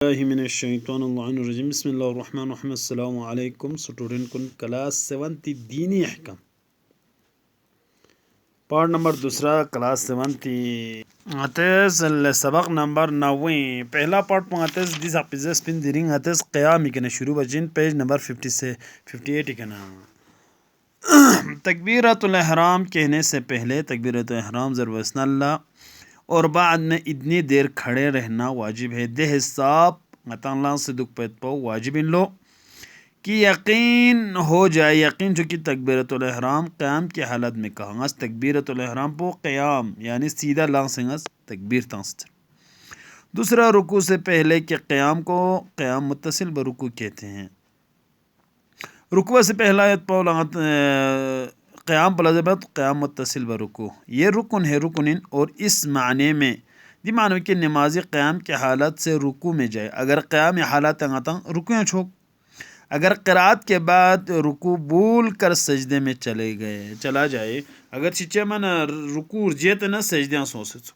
اللہ من الشیطان اللعین الرجیم بسم اللہ الرحمن الرحیم السلام علیکم اسٹوڈنٹ کن کلاس 7 دینی احکام پارٹ نمبر دوسرا کلاس 7 آتیز سبق نمبر 9 پہلا پارٹ پانتیز دیس اپیزس پن دیرنگ آتیز قیامی کنا شروع بجن پیج نمبر 50 سے 58 کنا تکبیرۃ الاحرام کہنے سے پہلے تکبیرۃ الاحرام ضرور وسن اللہ اور بعد میں اتنی دیر کھڑے رہنا واجب ہے دہ صاحب مطلع سے دکھ پیت پو واجب ان لو کہ یقین ہو جائے یقین چونکہ تکبیرۃ الاحرام قیام کی حالت میں کہاں تکبیرۃ الاحرام پو قیام یعنی سیدھا لانگ سنگس تکبیر تانست دوسرا رکوع سے پہلے کے قیام کو قیام متصل برکوع کہتے ہیں رکوع سے پہلا پو قیام بلازمت قیام متصل برکوع یہ رکن ہے رکن اور اس معنی میں دی معنی کہ نمازی قیام کی حالت سے رکوع میں جائے اگر قیام حالت رکوع چھوک اگر قرات کے بعد رکوع بول کر سجدے میں چلا جائے اگر چچے من رکوع جیت نہ سجدے سوچ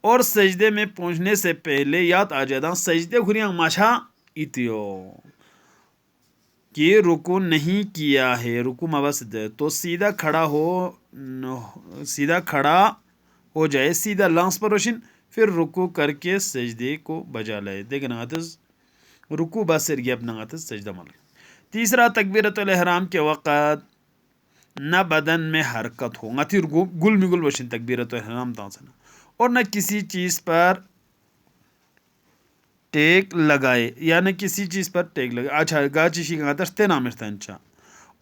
اور سجدے میں پہنچنے سے پہلے یاد آ جاتا سجدے گھریاں ماشا اتیو کہ رکوع نہیں کیا ہے رکوع مبسد تو سیدھا کھڑا ہو جائے سیدھا لانس پر روشن پھر رکوع کر کے سجدے کو بجا لائے دیکھیں نغاتز رکوع باسر گیا اپنا نغاتز سجدہ مل تیسرا تکبیرۃ الاحرام کے وقت نہ بدن میں حرکت ہو نتی گل میں گل بشن تکبیرۃ الاحرام تانسنا اور نہ کسی چیز پر ٹیک لگائے یعنی کسی چیز پر ٹیک لگائے اچھا گاچی شی کا تشتے نامرتا انچا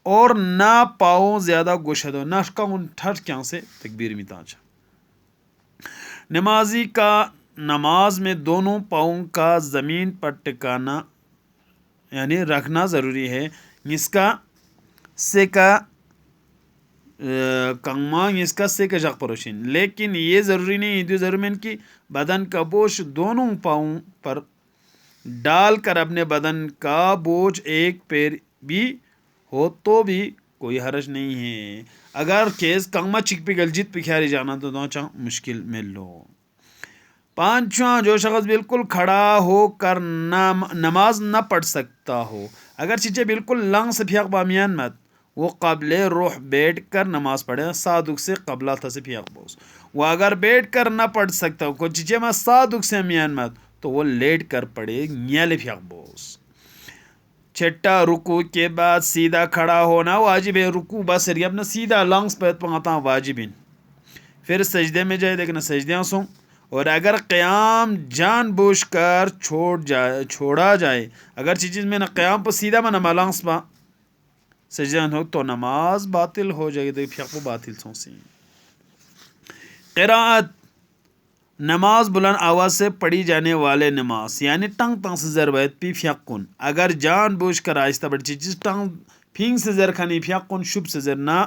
اور نہ پاؤں زیادہ گوشت ہو نہ کون ٹھٹ کیا سے تکبیر میں تانچا نمازی کا نماز میں دونوں پاؤں کا زمین پر ٹکانا یعنی رکھنا ضروری ہے اس کا سے کا کنگمانگ اس کا سے کا جگ پروشن لیکن یہ ضروری نہیں ہے ضروری کہ بدن کا بوجھ دونوں پاؤں پر ڈال کر اپنے بدن کا بوجھ ایک پیر بھی ہو تو بھی کوئی حرج نہیں ہے اگر کیس کنگما چک پہ گلجیت پہ کھیاری جانا تو دوچا مشکل میں لو پانچواں جو شخص بالکل کھڑا ہو کر نماز نہ پڑھ سکتا ہو اگر چیچے بالکل لنگ سے پھیاق بامیان مت وہ قبل روح بیٹھ کر نماز پڑھے صادق سے قبلہ تھا سے پھیاق بوس وہ اگر بیٹھ کر نہ پڑھ سکتا ہو کوئی چیچے میں صادق سے میان مت تو وہ لیٹ کر پڑے نیالے پھیاق بوس چھٹا رکوع کے بعد سیدھا کھڑا ہونا واجب ہے رکوع بس اپنا سیدھا لانگس پہ پہنتا واجب ہے پھر سجدے میں جائے لیکن سجدیاں سوں اور اگر قیام جان بوجھ کر چھوڑا جائے اگر چیز میں نہ قیام پر سیدھا میں نہ لانگس پا سجدیاں ہو تو نماز باطل ہو جائے گی پھیاق باطل سوں سی قراءت نماز بلند آواز سے پڑھی جانے والے نماز یعنی ٹنگ سے ضربت پی پھیقن اگر جان بوجھ کر آہستہ بڑھی چیز ٹنگ پھینگ سے زر کھانی پھیقن شب سے زرنا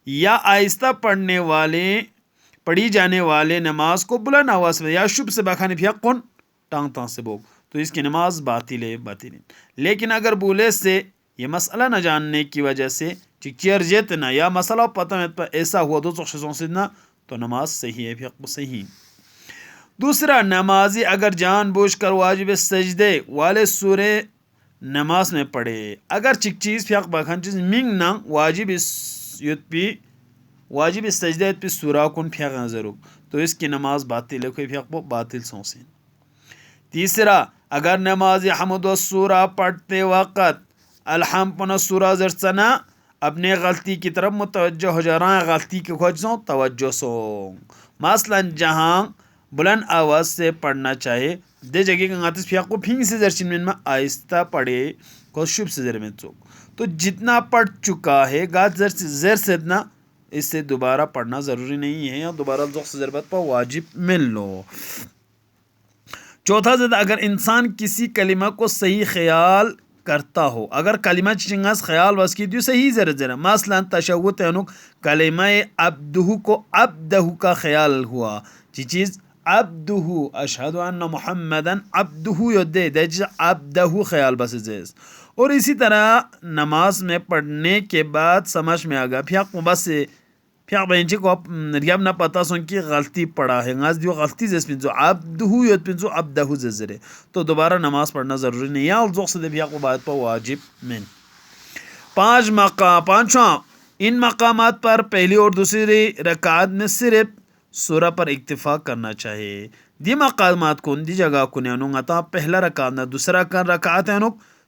یا آہستہ پڑھی جانے والے نماز کو بلند آواز میں یا شب سے بخانی پھیقن ٹنگ سے بوگ تو اس کی نماز باطل ہے لیکن اگر بولے سے یہ مسئلہ نہ جاننے کی وجہ سے چکیر جیتنا یا مسئلہ پتہ میں ایسا ہوا دو شخصوں سے نہ تو نماز صحیح ہے پھیق صحیح دوسرا نمازی اگر جان بوجھ کر واجب سجدے والے سورے نماز میں پڑھے اگر چک چیز پھیق بخان چیز منگ نہ واجب سجدے پہ سورہ کن پھیق ضرور تو اس کی نماز باطل ہے کوئی پھیق باطل سونسین تیسرا اگر نمازی حمد و سورہ پڑھتے وقت الحمد پنہ سورہ زرچنا اپنے غلطی کی طرف متوجہ ہو جا رہا ہے غلطی کی کھوجوں توجہ سو مثلا جہاں بلند آواز سے پڑھنا چاہے دے جگہ کا غاتس پھیاق کو پھینگ سے زرچن میں آہستہ پڑھے کو شب سے زر میں تو جتنا پڑھ چکا ہے گات زر سے اتنا اس سے دوبارہ پڑھنا ضروری نہیں ہے یا دوبارہ ذوق سے ضربت پر واجب مل لو چوتھا زد اگر انسان کسی کلمہ کو صحیح خیال کرتا ہو اگر کلمہ چنگاز خیال بس کی دیو صحیح زر مثلا تشہد تینک کلمہ عبدہ کو عبدہ کا خیال ہوا چیز عبدہ اشہد ان محمدن عبدہ یدے دیجا عبدہ خیال بس زیز اور اسی طرح نماز میں پڑھنے کے بعد سمجھ میں آگا Fiaq benci ko riyab na pata son ki غلطی پڑھا ہے ngaz dio غلطی this pinzo abduhu yot pinzo abdahu zezre تو دوبارہ نماز پڑھنا ضروری نہیں ہے. اور زوق سے fiaq بات پر واجب من. پانچواں ان مقامات پر پہلی اور دوسری رکعت میں صرف سورہ پر اکتفا کرنا چاہیے. دی مقامات کو دی جگہ کو نے عطا پہلا رکعت نہ دوسرا رکعت ہے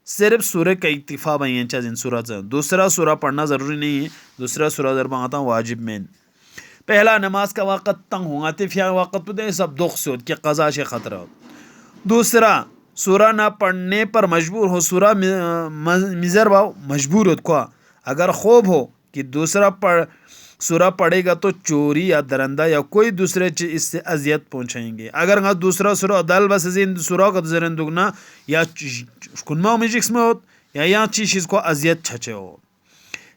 صرف سورہ کا اکتفا بھائی چاہیے سورہ سے دوسرا سورہ پڑھنا ضروری نہیں ہے. دوسرا سورہ ضرور آتا واجب میں. پہلا نماز کا وقت تنگ ہوں آتے فیا وقت پہ سب دکھ سے کہ قضا سے خطرہ ہو. دوسرا سورہ نہ پڑھنے پر مجبور ہو سورہ مزر باؤ مجبور ہو کو اگر خوب ہو کہ دوسرا سورہ پڑھے گا تو چوری یا درندہ یا کوئی دوسرے چیز اس سے اذیت پہنچائیں گے. اگر دوسرا سورہ دل بس سورہ کا زرن دگنا یا کنما مجکس میں ہو یا چیز کو اذیت چھچے ہو.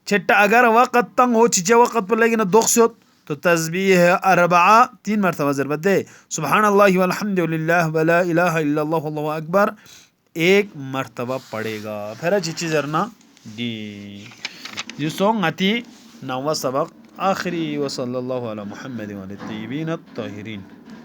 چھٹا اگر وقت تنگ ہو چچے وقت پر لیکن دکھ سے ہو تو تسبیح اربعہ 3 مرتبہ ضربت دے. سبحان اللہ والحمد للہ ولا الہ الا اللہ واللہ اکبر 1 مرتبہ پڑھے گا. پھر چیچی زرنا جی سونگ آتی 9واں سبق آخری. وصلی اللہ علی محمد والطیبین الطاہرین.